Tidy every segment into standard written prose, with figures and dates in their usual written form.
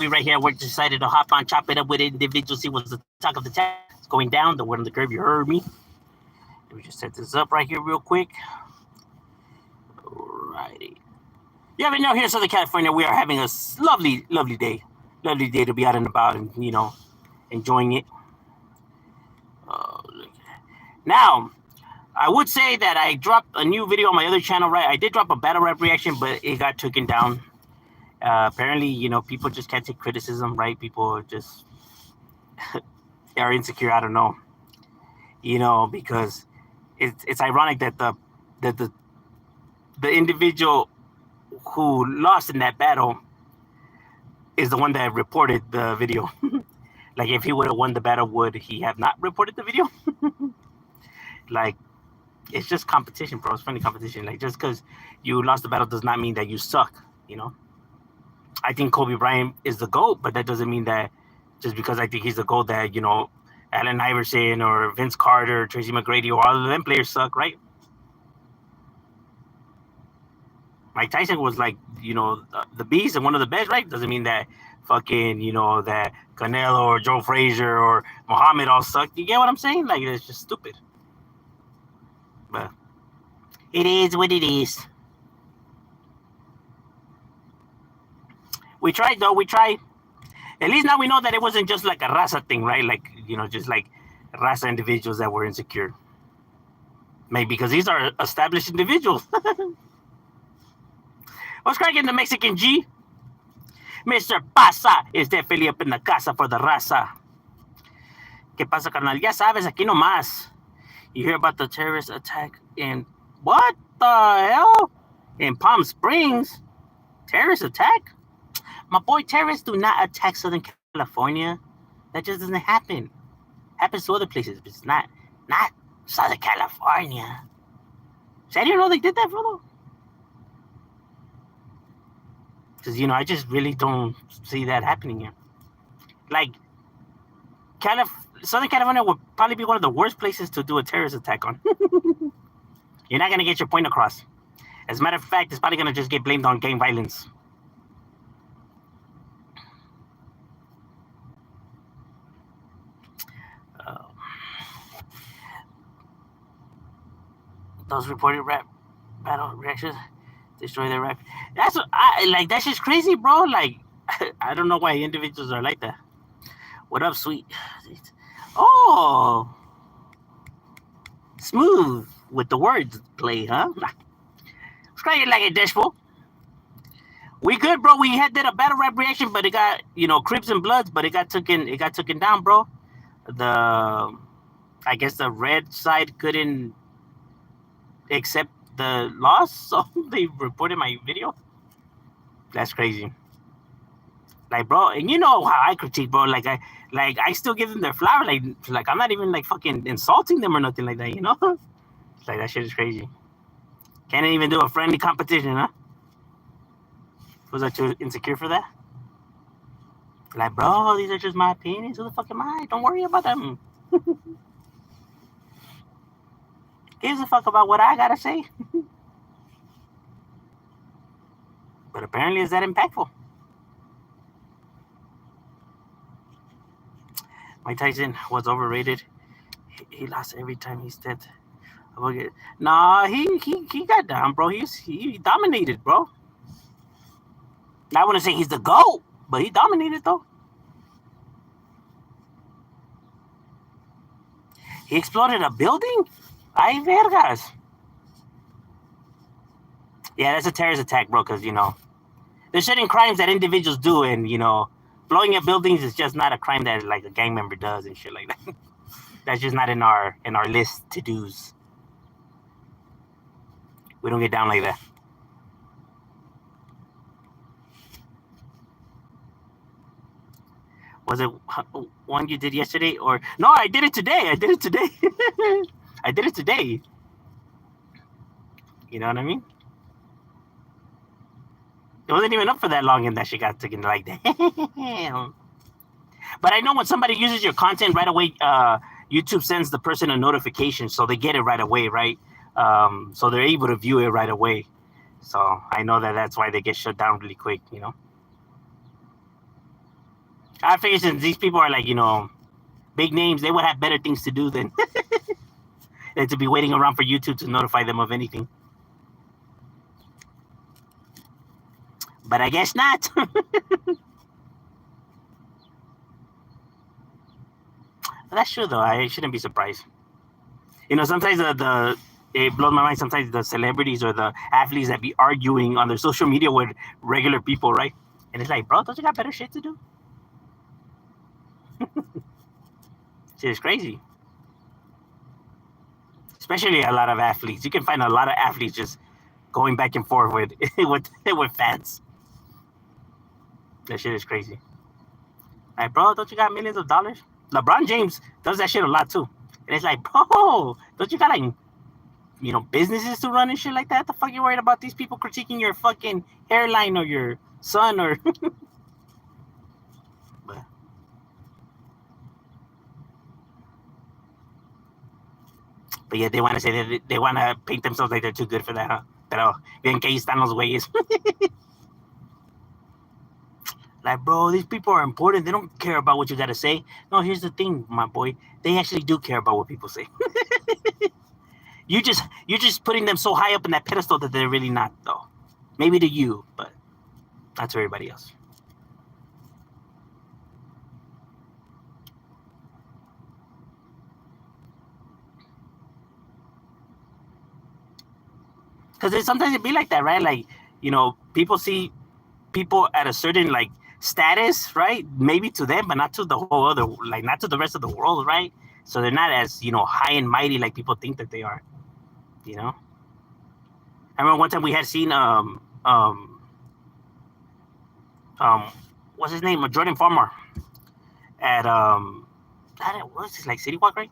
We right here. We're decided to hop on, chop it up with individuals. See what's the talk of the town. It's going down. The word on the curb. You heard me. Let me just set this up right here real quick. Alrighty. You ever know here in Southern California, we are having a lovely, lovely day. Lovely day to be out and about and, enjoying it. Now, I would say that I dropped a new video on my other channel, right? I did drop a battle rap reaction, but it got taken down. Apparently, people just can't take criticism, right? People just are insecure. I don't know. Because it's ironic that the individual who lost in that battle is the one that reported the video. Like, if he would have won the battle, would he have not reported the video? Like, it's just competition, bro. It's funny competition. Like, just because you lost the battle does not mean that you suck, I think Kobe Bryant is the GOAT, but that doesn't mean that just because I think he's the GOAT that, Allen Iverson or Vince Carter, Tracy McGrady, or all of them players suck, right? Mike Tyson was like, the beast and one of the best, right? Doesn't mean that fucking, that Canelo or Joe Frazier or Muhammad all suck. You get what I'm saying? Like, it's just stupid. But it is what it is. We tried, though. We tried. At least now we know that it wasn't just like a raza thing, right? Like, just like raza individuals that were insecure. Maybe because these are established individuals. What's cracking the Mexican G? Mr. Pasa is definitely up in the casa for the raza. ¿Qué pasa, carnal? Ya sabes, aquí nomás. You hear about the terrorist attack in... What the hell? In Palm Springs? Terrorist attack? My boy, terrorists do not attack Southern California. That just doesn't happen. Happens to other places, but it's not Southern California. So I didn't know they did that, bro. Because, I just really don't see that happening here. Like, Southern California would probably be one of the worst places to do a terrorist attack on. You're not going to get your point across. As a matter of fact, it's probably going to just get blamed on gang violence. Those reported rap battle reactions destroy their rap. That's that's just crazy, bro. Like, I don't know why individuals are like that. What up, sweet? Oh, smooth with the words play, huh? It's crazy like a dashboard. We good, bro. We did a battle rap reaction, but it got Crips and Bloods, but it got taken down, bro. I guess the red side couldn't accept the loss, so they reported my video. That's crazy. Like, bro, and you know how I critique, bro. Like I still give them their flower. Like I'm not even like fucking insulting them or nothing like that, Like, that shit is crazy. Can't even do a friendly competition, huh? Was I too insecure for that? Like, bro, these are just my opinions. Who the fuck am I? Don't worry about them. Gives a fuck about what I gotta say. But apparently it's that impactful. Mike Tyson was overrated. He lost every time he stepped. Nah, he got down, bro. He dominated, bro. I wouldn't say he's the GOAT, but he dominated, though. He exploded a building? Ay, vergas. Yeah, that's a terrorist attack, bro, because, there's certain crimes that individuals do, and, blowing up buildings is just not a crime that, like, a gang member does and shit like that. That's just not in our list to-dos. We don't get down like that. Was it one you did yesterday? Or no, I did it today. I did it today. You know what I mean? It wasn't even up for that long, and that shit got taken like that. But I know when somebody uses your content right away, YouTube sends the person a notification, so they get it right away, right? So they're able to view it right away. So I know that's why they get shut down really quick, I figure since these people are like, big names, they would have better things to do than, than to be waiting around for YouTube to notify them of anything. But I guess not. That's true, though. I shouldn't be surprised. Sometimes it blows my mind. Sometimes the celebrities or the athletes that be arguing on their social media with regular people, right? And it's like, bro, don't you got better shit to do? Shit is crazy. Especially a lot of athletes. You can find a lot of athletes just going back and forth with with fans. That shit is crazy. Like, bro, don't you got millions of dollars? LeBron James does that shit a lot too. And it's like, bro, don't you got like businesses to run and shit like that? The fuck you worried about these people critiquing your fucking hairline or your son or but yeah, they want to say that they want to paint themselves like they're too good for that, huh? Pero bien que ahí están los güeyes. Like, bro, these people are important. They don't care about what you got to say. No, here's the thing, my boy. They actually do care about what people say. You're just putting them so high up in that pedestal that they're really not, though. Maybe to you, but not to everybody else. Because sometimes it be like that, right? Like, people see people at a certain like status, right? Maybe to them, but not to the whole other, like not to the rest of the world, right? So they're not as high and mighty like people think that they are. I remember one time we had seen what's his name, Jordan Farmer at what's this, like City Walk, right?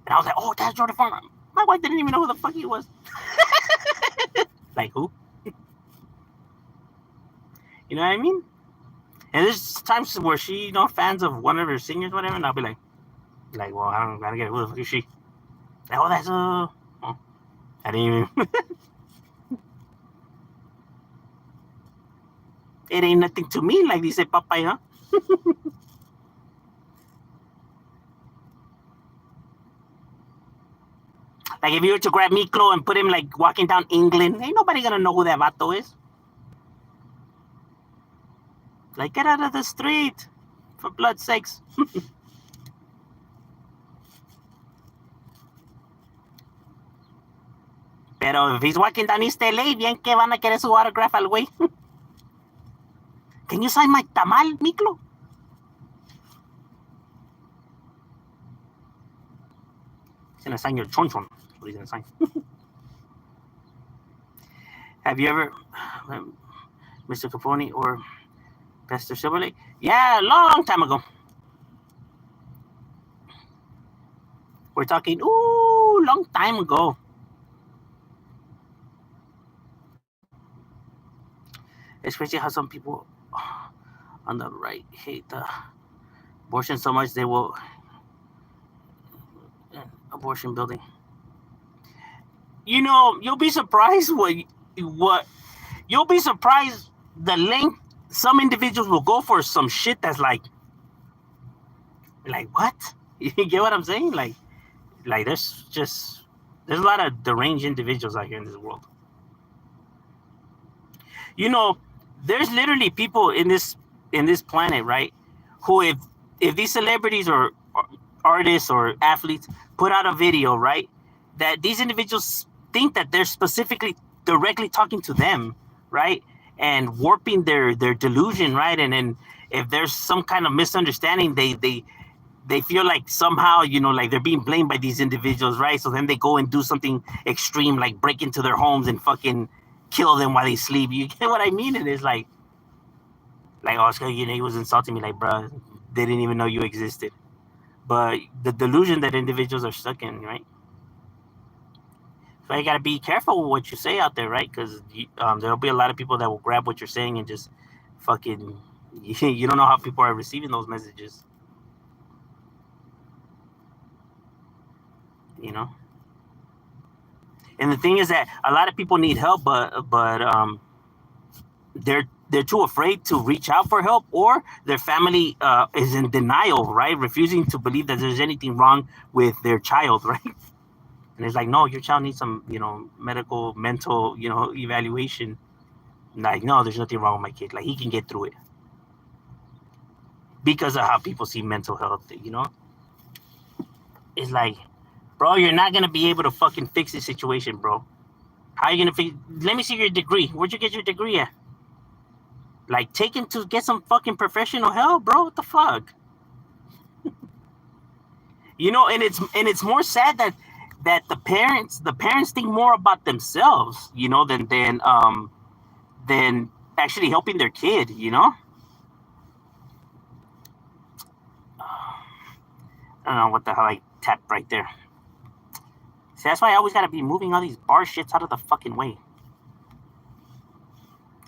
And I was like, oh, that's Jordan Farmer. My wife didn't even know who the fuck he was. Like who? You know what I mean? And there's times where she, fans of one of her singers, whatever, and I'll be like, well, I don't get it. Who the fuck is she? Like, oh, that's oh, I didn't even. It ain't nothing to me, like dice Popeye, huh? Like if you were to grab Miklo and put him like walking down England, ain't nobody gonna know who that vato is. Like, get out of the street, for blood's sakes. Pero if he's walking down East LA, bien que van a querer su autograph al güey. Can you sign my tamal, Miklo? He's gonna sign your chon chon. That's what he's gonna sign. Have you ever, Mr. Capone or Pastor Silverlake? Yeah, a long time ago. We're talking, long time ago. It's crazy how some people on the right hate the abortion so much they will abortion building. You'll be surprised what you'll be surprised the length some individuals will go for some shit that's like what? You get what I'm saying? Like there's a lot of deranged individuals out here in this world. There's literally people in this planet, right? Who if these celebrities or artists or athletes put out a video, right, that these individuals think that they're specifically directly talking to them, right, and warping their delusion, right, and then if there's some kind of misunderstanding, they feel like somehow, like they're being blamed by these individuals, right? So then they go and do something extreme, like break into their homes and fucking kill them while they sleep. You get what I mean? And it's like Oscar, he was insulting me, like, bro, they didn't even know you existed. But the delusion that individuals are stuck in, right? So you gotta be careful with what you say out there, right? Because there'll be a lot of people that will grab what you're saying and just fucking. You don't know how people are receiving those messages. And the thing is that a lot of people need help, but they're they're too afraid to reach out for help, or their family is in denial, right? Refusing to believe that there's anything wrong with their child, right? And it's like, no, your child needs some, medical, mental, evaluation. Like, no, there's nothing wrong with my kid. Like, he can get through it because of how people see mental health. It's like, bro, you're not gonna be able to fucking fix this situation, bro. How are you gonna fix? Let me see your degree. Where'd you get your degree at? Like, take him to get some fucking professional help, bro. What the fuck? And it's more sad that the parents think more about themselves, than actually helping their kid. I don't know what the hell I tapped right there. See, that's why I always gotta be moving all these bar shits out of the fucking way.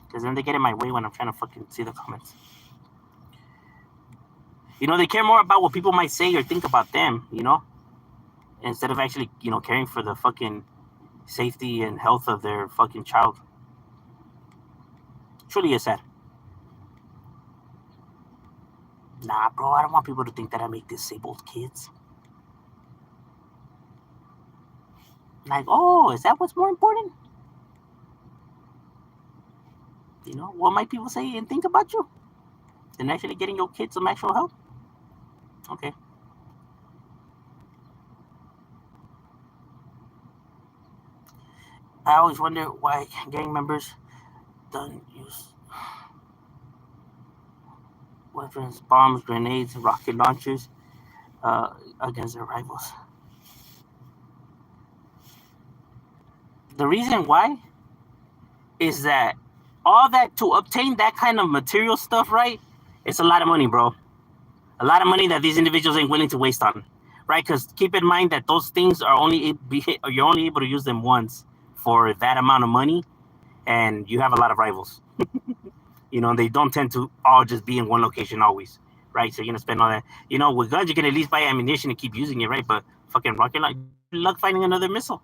Because then they get in my way when I'm trying to fucking see the comments. They care more about what people might say or think about them, instead of actually, caring for the fucking safety and health of their fucking child. Truly is sad. Nah, bro, I don't want people to think that I make disabled kids. Like, oh, is that what's more important? What might people say and think about you than actually getting your kids some actual help? Okay. I always wonder why gang members don't use weapons, bombs, grenades, rocket launchers against their rivals. The reason why is that all that to obtain that kind of material stuff, right? It's a lot of money, bro. A lot of money that these individuals ain't willing to waste on, right? Because keep in mind that those things are you're only able to use them once for that amount of money, and you have a lot of rivals. They don't tend to all just be in one location always, right? So you're gonna spend all that. With guns, you can at least buy ammunition and keep using it, right? But fucking rocket launcher, good luck finding another missile.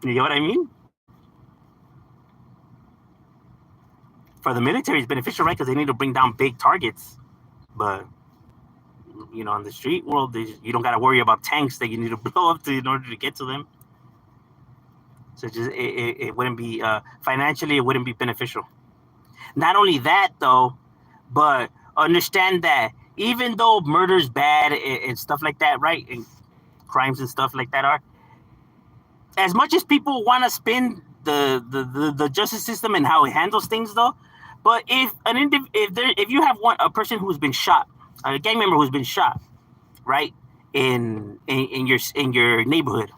You get what I mean? For the military, it's beneficial, right? Because they need to bring down big targets. But in the street world, you don't got to worry about tanks that you need to blow up in order to get to them. So it wouldn't be financially, it wouldn't be beneficial. Not only that, though, but understand that even though murder's bad and stuff like that, right, and crimes and stuff like that are, as much as people want to spin the justice system and how it handles things, though, but if you have a person who's been shot, a gang member who's been shot, right, in your neighborhood,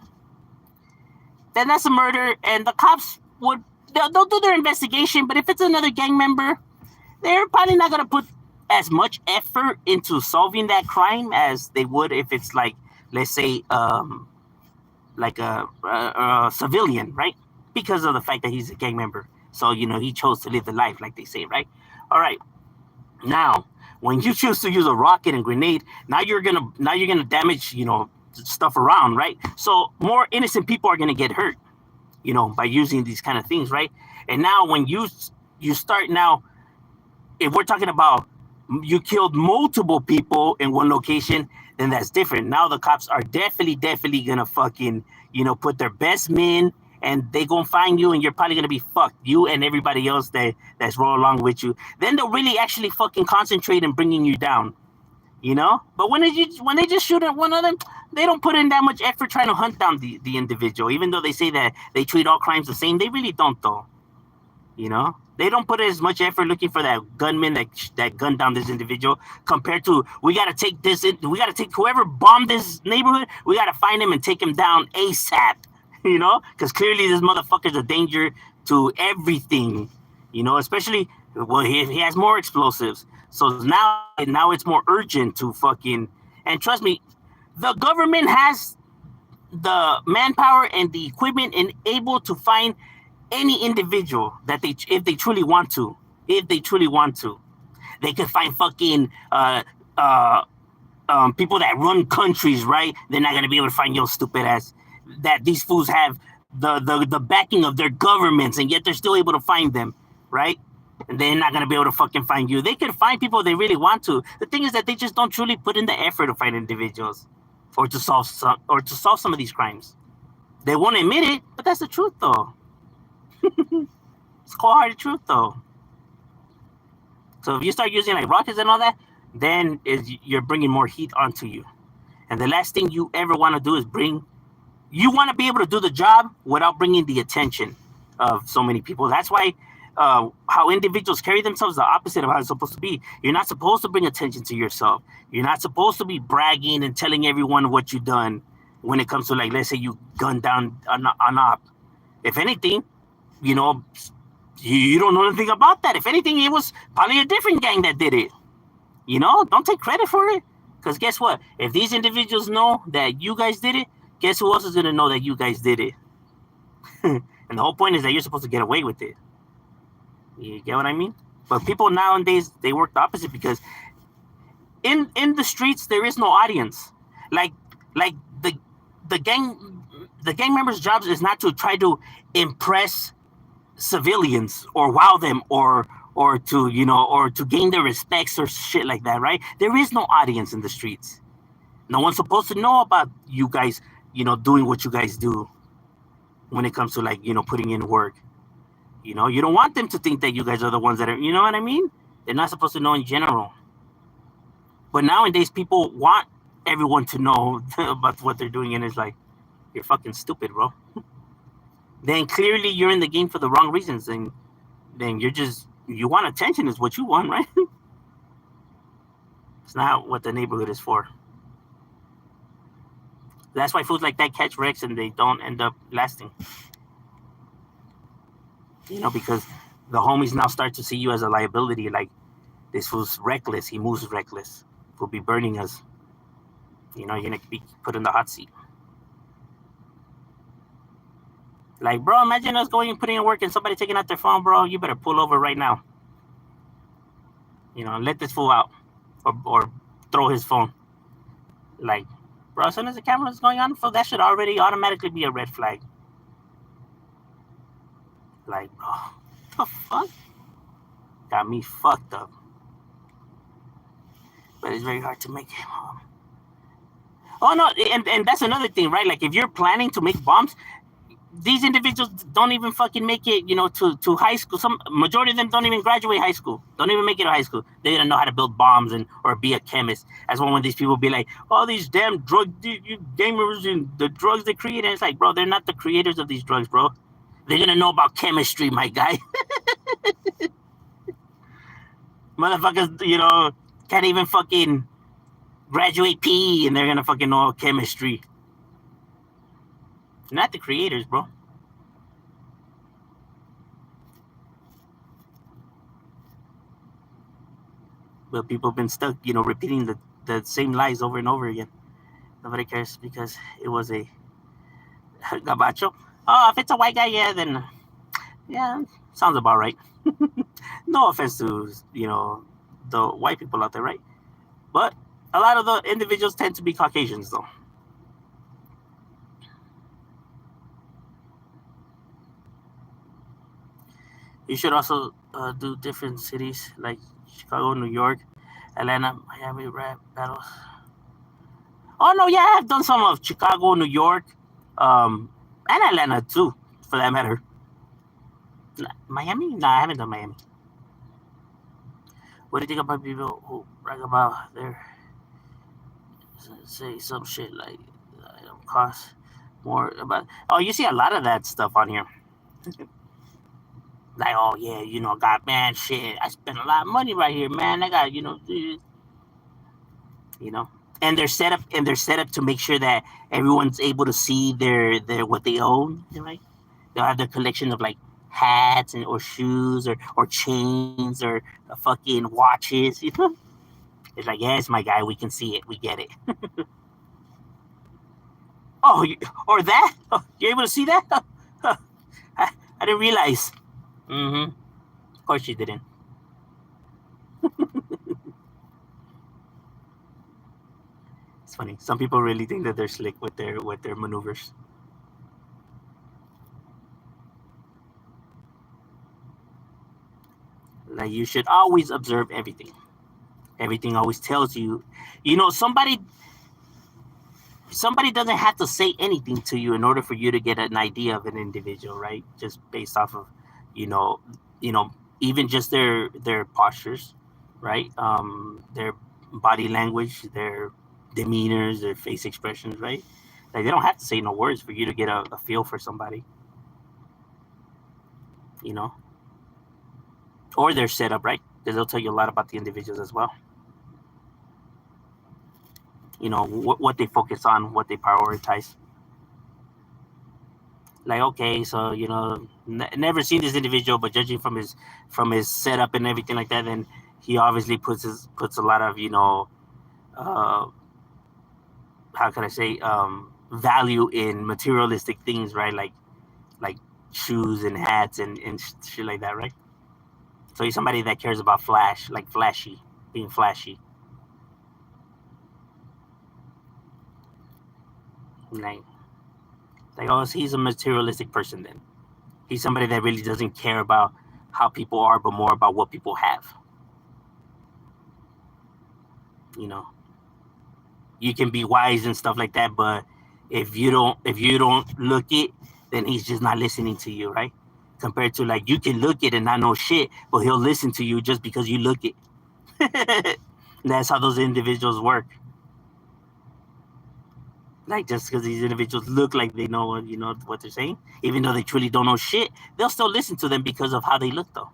then that's a murder, and the cops they'll do their investigation. But if it's another gang member, they're probably not gonna put as much effort into solving that crime as they would if it's like, let's say, like a civilian, right? Because of the fact that he's a gang member. So, he chose to live the life, like they say, right? All right. Now, when you choose to use a rocket and grenade, now you're gonna damage, stuff around, right? So more innocent people are gonna get hurt, by using these kind of things, right? And now when you start now, if we're talking about you killed multiple people in one location, then that's different. Now the cops are definitely gonna fucking, put their best men, and they gonna find you, and you're probably gonna be fucked. You and everybody else that's roll along with you. Then they'll really actually fucking concentrate in bringing you down, But when they just shoot at one of them, they don't put in that much effort trying to hunt down the individual. Even though they say that they treat all crimes the same, they really don't, though. They don't put as much effort looking for that gunman that gunned down this individual compared to we got to take whoever bombed this neighborhood. We got to find him and take him down ASAP, because clearly this motherfucker's a danger to everything, especially, well, he has more explosives. So now it's more urgent to fucking, and trust me, the government has the manpower and the equipment and able to find any individual that if they truly want to, they could find fucking people that run countries, right? They're not gonna be able to find your stupid ass. That these fools have the backing of their governments, and yet they're still able to find them. right? And they're not gonna be able to fucking find you. They can find people they really want to. The thing is that they just don't truly put in the effort to find individuals, or to solve some of these crimes. They won't admit it, but that's the truth, though. It's cold-hearted truth, though. So if you start using like rockets and all that, then you're bringing more heat onto you. And the last thing you ever want to do is you want to be able to do the job without bringing the attention of so many people. That's why how individuals carry themselves is the opposite of how it's supposed to be. You're not supposed to bring attention to yourself. You're not supposed to be bragging and telling everyone what you've done when it comes to, like, let's say you gunned down an op. If anything, you know, you don't know anything about that. If anything, it was probably a different gang that did it. You know, don't take credit for it. Because guess what? If these individuals know that you guys did it, guess who else is going to know that you guys did it? And the whole point is that you're supposed to get away with it. You get what I mean? But people nowadays, they work the opposite, because in the streets, there is no audience. Like the gang members' jobs is not to try to impress civilians or wow them or to, you know, or to gain their respects or shit like that, right? There is no audience in the streets. No one's supposed to know about you guys, you know, doing what you guys do when it comes to, like, you know, putting in work. You know, you don't want them to think that you guys are the ones that are, you know what I mean? They're not supposed to know in general. But nowadays, people want everyone to know about what they're doing, and it's like, you're fucking stupid, bro. Then clearly you're in the game for the wrong reasons, and then you want attention is what you want, right? It's not what the neighborhood is for. That's why fools like that catch wrecks and they don't end up lasting. You know, because the homies now start to see you as a liability. Like, this fool's reckless. He moves reckless. He'll be burning us. You know, you're going to be put in the hot seat. Like, bro, imagine us going and putting in work and somebody taking out their phone, bro. You better pull over right now. You know, let this fool out. Or throw his phone. Like, bro, as soon as the camera is going on, that should already automatically be a red flag. Like, bro, what the fuck? Got me fucked up. But it's very hard to make it. Oh, no, and that's another thing, right? Like, if you're planning to make bombs, these individuals don't even fucking make it, you know, to high school. Some majority of them don't even graduate high school. Don't even make it to high school. They don't know how to build bombs or be a chemist. That's when these people be like, all these damn drug gamers and the drugs they create. And it's like, bro, they're not the creators of these drugs, bro. They're gonna know about chemistry, my guy. Motherfuckers, you know, can't even fucking graduate PE, and they're gonna fucking know chemistry. Not the creators, bro. But people have been stuck, you know, repeating the same lies over and over again. Nobody cares because it was a gabacho. Oh, if it's a white guy, yeah, then yeah, sounds about right. No offense to, you know, the white people out there, right? But a lot of the individuals tend to be Caucasians, though. You should also do different cities like Chicago, New York, Atlanta, Miami rap battles. Oh no, yeah, I've done some of Chicago, New York, and Atlanta too, for that matter. Miami? No, I haven't done Miami. What do you think about people who brag about their say some shit like cost more about? Oh, you see a lot of that stuff on here. Like, oh yeah, you know, got, man, shit, I spent a lot of money right here, man. I got, you know, and they're set up to make sure that everyone's able to see their what they own, right? They'll have their collection of like hats or shoes or chains or fucking watches, you know. It's like, yes, my guy, we can see it, we get it. Oh, or that? Oh, you're able to see that? I didn't realize. Mm-hmm. Of course you didn't. It's funny. Some people really think that they're slick with their maneuvers. Like you should always observe everything. Everything always tells you, somebody doesn't have to say anything to you in order for you to get an idea of an individual, right? Just based off of, you know, you know, even just their postures, right? Their body language, their demeanors, their face expressions, right? Like they don't have to say no words for you to get a feel for somebody, you know, or their setup, right? Because they'll tell you a lot about the individuals as well. What they focus on, what they prioritize. Like, okay, so never seen this individual, but judging from his setup and everything like that, then he obviously puts a lot of uh, how can I say, value in materialistic things, right? Like shoes and hats and shit like that, right? So he's somebody that cares about being flashy. Like, oh, so he's a materialistic person then. He's somebody that really doesn't care about how people are, but more about what people have. You know, you can be wise and stuff like that, but if you don't look it, then he's just not listening to you, right? Compared to like you can look it and not know shit, but he'll listen to you just because you look it. That's how those individuals work. Like just because these individuals look like they know what they're saying, even though they truly don't know shit, they'll still listen to them because of how they look, though.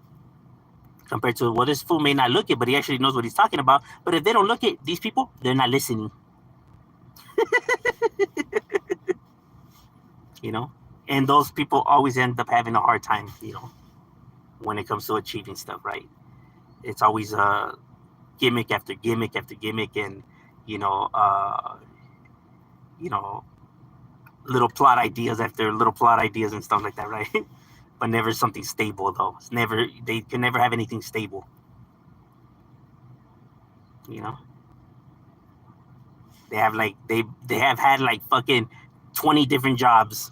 Compared to, well, this fool may not look it, but he actually knows what he's talking about. But if they don't look it, these people, they're not listening. you know, and those people always end up having a hard time, when it comes to achieving stuff, right? It's always gimmick after gimmick after gimmick, and you know, uh, you know, little plot ideas after little plot ideas and stuff like that, right? But never something stable, though. They can never have anything stable, you know. They have had like fucking 20 different jobs.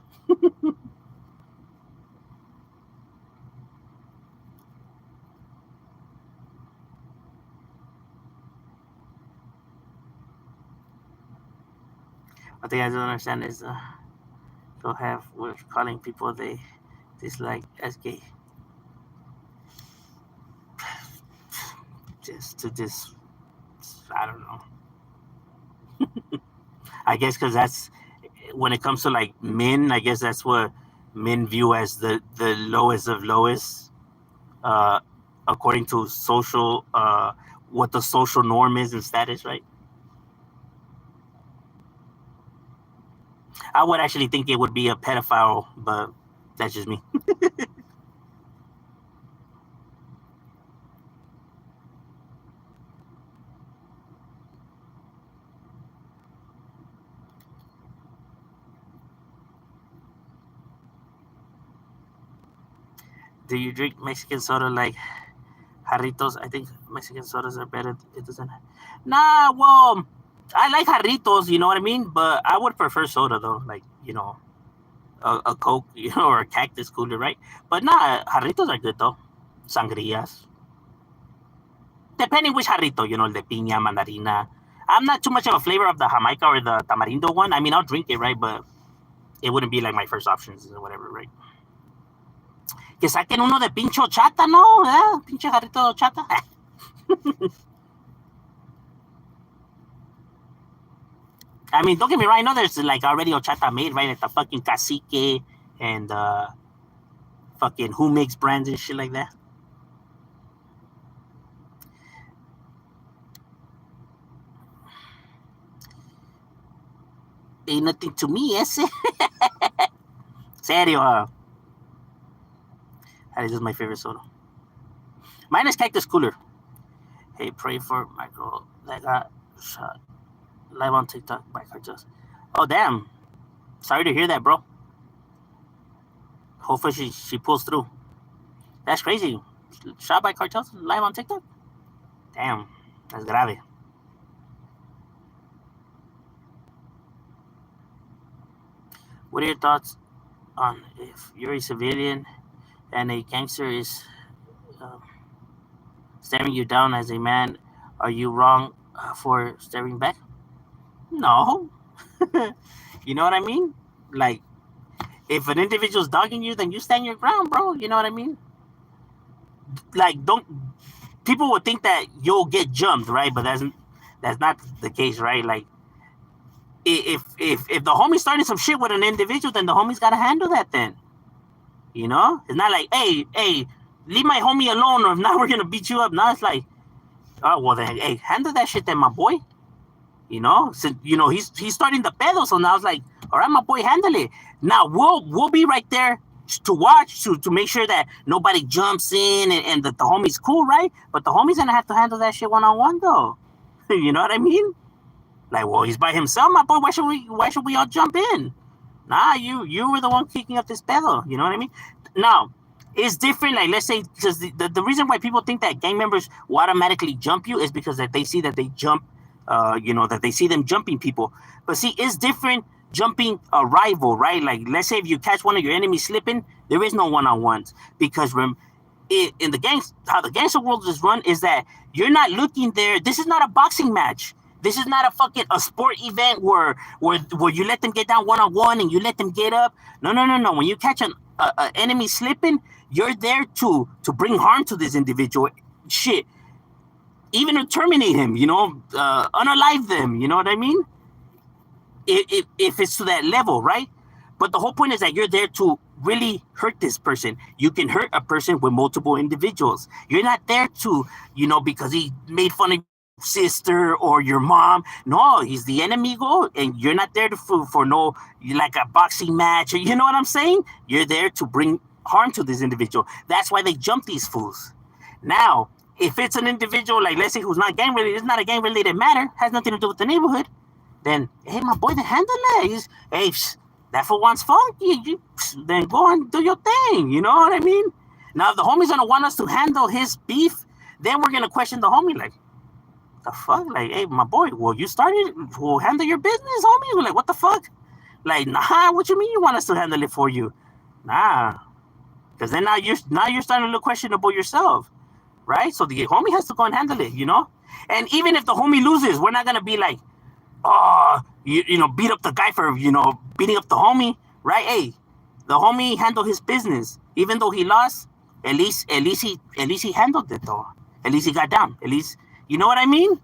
What they guys don't understand is we're calling people they dislike as gay. Just I don't know. I guess because that's when it comes to like men. I guess that's what men view as the lowest of lowest, uh, according to social what the social norm is and status, right? I would actually think it would be a pedophile, but that's just me. Do you drink Mexican soda like Jarritos? I think Mexican sodas are better. It doesn't. Nah, well, I like Jarritos. You know what I mean? But I would prefer soda though. Like a Coke, or a Cactus Cooler, right? But nah, Jarritos are good though. Sangrias. Depending which Jarrito, el de piña, mandarina. I'm not too much of a flavor of the Jamaica or the Tamarindo one. I mean, I'll drink it, right? But it wouldn't be like my first options or whatever, right? Que saquen uno de pincho chata, ¿no? Pinche Jarrito chata. I mean, don't get me wrong. I know there's like already horchata made, right? At the fucking Cacique and fucking Who Makes brands and shit like that. Ain't nothing to me, ese. Serio. That is just my favorite soda. Mine is Cactus Cooler. Hey, pray for my girl that got shot live on TikTok by cartels. Oh, damn. Sorry to hear that, bro. Hopefully she pulls through. That's crazy. Shot by cartels live on TikTok? Damn. That's grave. What are your thoughts on if you're a civilian and a gangster is um, staring you down as a man, are you wrong for staring back? No. You know what I mean? Like, if an individual's dogging you, then you stand your ground, bro. You know what I mean? Like, don't people would think that you'll get jumped, right? But that's not the case, right? Like, if the homie's starting some shit with an individual, then the homie's gotta handle that. Then, you know, it's not like, hey, leave my homie alone, or if not, we're gonna beat you up. Now it's like, oh well, then, hey, handle that shit, then, my boy. You know, so, you know, he's starting the pedo, so now it's like, all right, my boy, handle it. Now we'll be right there to watch, to make sure that nobody jumps in, and that the homie's cool, right? But the homie's gonna have to handle that shit one-on-one, though. You know what I mean? Like, well, he's by himself, my boy. Why should we all jump in? Nah, you were the one kicking up this pedo. You know what I mean? Now, it's different. Like, let's say, because the reason why people think that gang members will automatically jump you is because that they see that they jump, you know, that they see them jumping people. But see, it's different jumping a rival, right? Like, let's say if you catch one of your enemies slipping, there is no one-on-ones, because in the gangs, how the gangster world is run is that you're not looking there. This is not a boxing match. This is not a sport event where you let them get down one-on-one and you let them get up. No. When you catch an enemy slipping, you're there to bring harm to this individual. Shit, even to terminate him, you know, unalive them. You know what I mean? If it's to that level, right? But the whole point is that you're there to really hurt this person. You can hurt a person with multiple individuals. You're not there to, you know, because he made fun of sister or your mom. No, he's the enemigo, and you're not there for no, like, a boxing match. You know what I'm saying? You're there to bring harm to this individual. That's why they jump these fools. Now, if it's an individual, like, let's say, who's not gang related, it's not a gang related matter, has nothing to do with the neighborhood, then, hey, my boy, then handle it. Hey, that fool wants funk, then go and do your thing. You know what I mean? Now, if the homie's gonna want us to handle his beef, then we're gonna question the homie, like, the fuck? Like, hey, my boy, well, you started, well, handle your business, homie. We're like, what the fuck? Like, nah, what you mean you want us to handle it for you? Nah. Because then now you're starting to look questionable yourself, right? So the homie has to go and handle it, you know? And even if the homie loses, we're not gonna be like, oh, you know, beat up the guy for, you know, beating up the homie, right? Hey, the homie handled his business. Even though he lost, at least he handled it, though. At least he got down. At least, you know what I mean?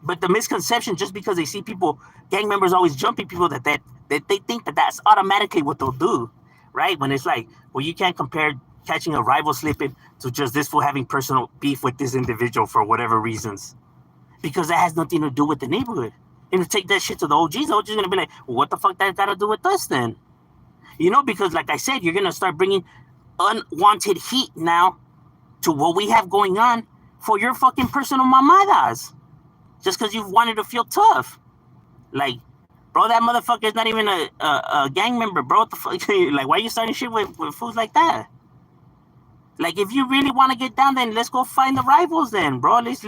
But the misconception, just because they see people, gang members always jumping people, that they think that that's automatically what they'll do, right? When it's like, well, you can't compare catching a rival slipping to just this fool having personal beef with this individual for whatever reasons. Because that has nothing to do with the neighborhood. And to take that shit to the OGs are going to be like, well, what the fuck that got to do with us then? You know, because like I said, you're going to start bringing unwanted heat now to what we have going on for your fucking personal mamadas. Just because you've wanted to feel tough. Like, bro, that motherfucker is not even a gang member, bro. What the fuck? Like, why are you starting shit with fools like that? Like, if you really want to get down, then let's go find the rivals then, bro. At least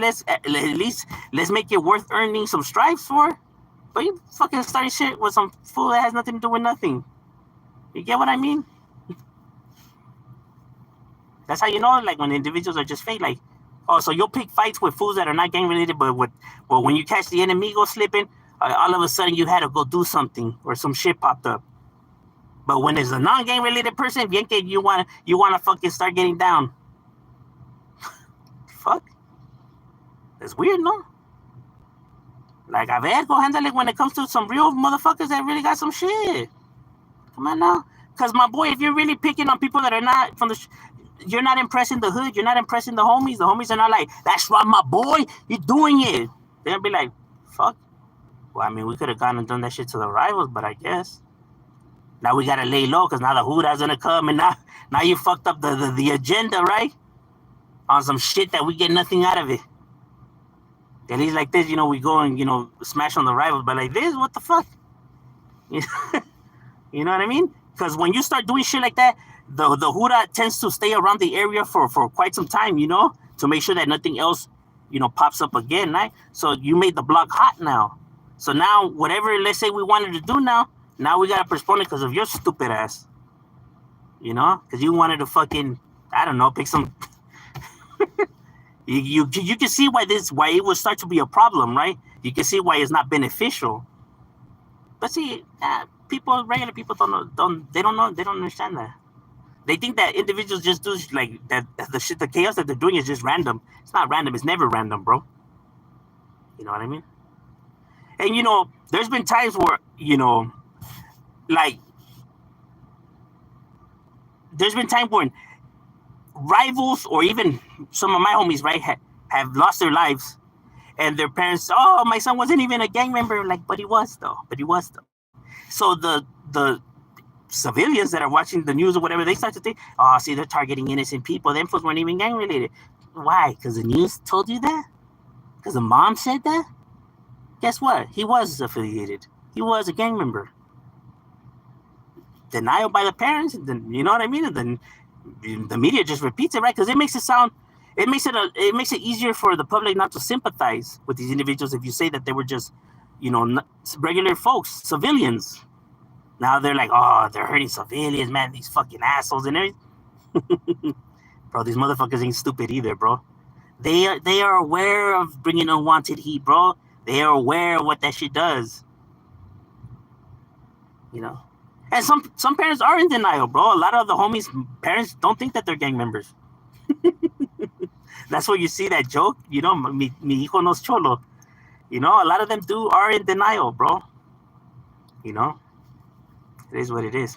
let's make it worth earning some stripes for. But you fucking starting shit with some fool that has nothing to do with nothing. You get what I mean? That's how you know, like, when individuals are just fake. Like, oh, so you'll pick fights with fools that are not gang related, but when you catch the enemigo slipping, all of a sudden you had to go do something or some shit popped up. But when it's a non-gang related person, bien que you wanna fucking start getting down. Fuck. That's weird, no? Like, a ver, go handle it when it comes to some real motherfuckers that really got some shit. Come on now. Because, my boy, if you're really picking on people that are not from you're not impressing the hood, you're not impressing the homies. The homies are not like, that's right, my boy, you're doing it. They're gonna be like, fuck. Well, I mean, we could have gone and done that shit to the rivals, but I guess. Now we gotta lay low because now the Huda's gonna come, and now you fucked up the agenda, right? On some shit that we get nothing out of it. At least like this, you know, we go and, you know, smash on the rivals, but like this, what the fuck? You know what I mean? Because when you start doing shit like that, the Huda tends to stay around the area for quite some time, you know, to make sure that nothing else, you know, pops up again, right? So you made the block hot now. So now whatever, let's say we wanted to do now we gotta postpone it because of your stupid ass. You know? Because you wanted to fucking, I don't know, pick some You can see why it will start to be a problem, right? You can see why it's not beneficial. But see, regular people they don't understand that. They think that individuals just do like that. The chaos that they're doing is just random. It's not random. It's never random, bro. You know what I mean? And there's been times where like there's been times when rivals or even some of my homies, right, have lost their lives, and their parents, oh, my son wasn't even a gang member, like, but he was though. So the civilians that are watching the news or whatever, they start to think, oh, see, they're targeting innocent people. Them folks weren't even gang related. Why? Because the news told you that? Because the mom said that? Guess what? He was affiliated. He was a gang member. Denial by the parents, then you know what I mean? And then the media just repeats it, right? Because it makes it easier for the public not to sympathize with these individuals if you say that they were just, regular folks, civilians. Now they're like, oh, they're hurting civilians, man, these fucking assholes and everything. Bro, these motherfuckers ain't stupid either, bro. They are aware of bringing unwanted heat, bro. They are aware of what that shit does. And some parents are in denial, bro. A lot of the homies' parents don't think that they're gang members. That's where you see that joke, mi hijo no es cholo. A lot of them are in denial, bro. It is what it is.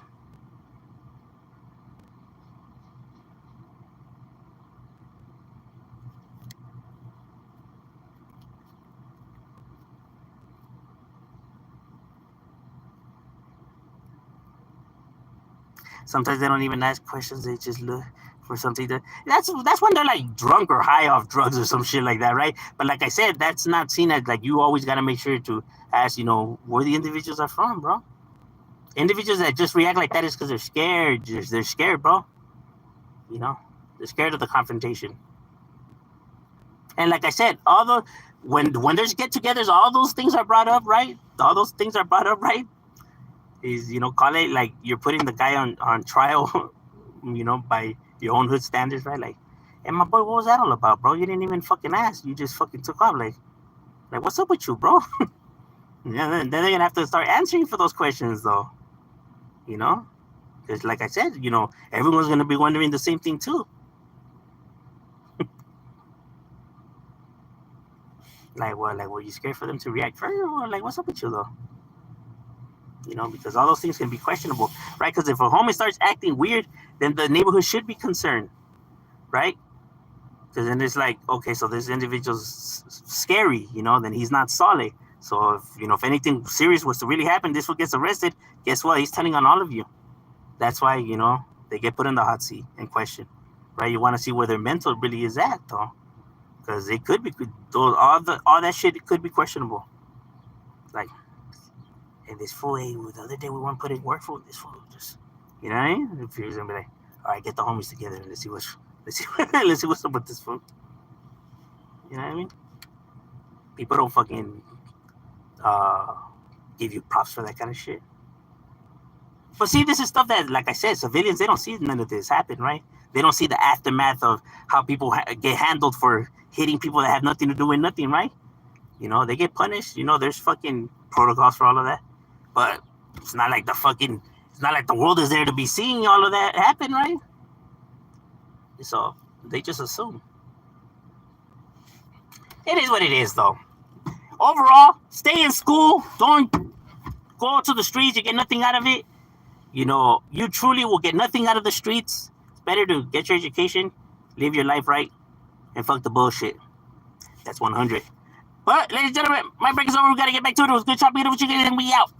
Sometimes they don't even ask questions. They just look for something that's when they're like drunk or high off drugs or some shit like that, right? But like I said, that's not seen as like, you always got to make sure to ask, where the individuals are from, bro. Individuals that just react like that is because they're scared. They're scared, bro. They're scared of the confrontation. And like I said, when there's get-togethers, all those things are brought up, right? Is call it like you're putting the guy on trial, by your own hood standards, right? Like, hey, my boy, what was that all about, bro? You didn't even fucking ask. You just fucking took off. Like what's up with you, bro? Yeah, then they're gonna have to start answering for those questions, though. Because like I said, everyone's gonna be wondering the same thing too. Like what? Like, were you scared for them to react first, or like, what's up with you, though? Because all those things can be questionable, right? Because if a homie starts acting weird, then the neighborhood should be concerned, right? Because then it's like, okay, so this individual's scary, then he's not solid. So if anything serious was to really happen, this one gets arrested, guess what? He's telling on all of you. That's why, they get put in the hot seat and questioned, right? You want to see where their mental really is at, though. Because it could be, all that shit could be questionable. Like, and this fool, the other day we weren't putting work for this fool. Just, you know what I mean? If you're gonna be like, all right, get the homies together and let's see what's up with this fool. You know what I mean? People don't fucking give you props for that kind of shit. But see, this is stuff that, like I said, civilians, they don't see none of this happen, right? They don't see the aftermath of how people get handled for hitting people that have nothing to do with nothing, right? They get punished. There's fucking protocols for all of that. But it's not like the world is there to be seeing all of that happen, right? So they just assume. It is what it is, though. Overall, stay in school. Don't go to the streets. You get nothing out of it. You truly will get nothing out of the streets. It's better to get your education, live your life right, and fuck the bullshit. That's 100. But, ladies and gentlemen, my break is over. We got to get back to it. It was good chopping it up with you guys, and we out.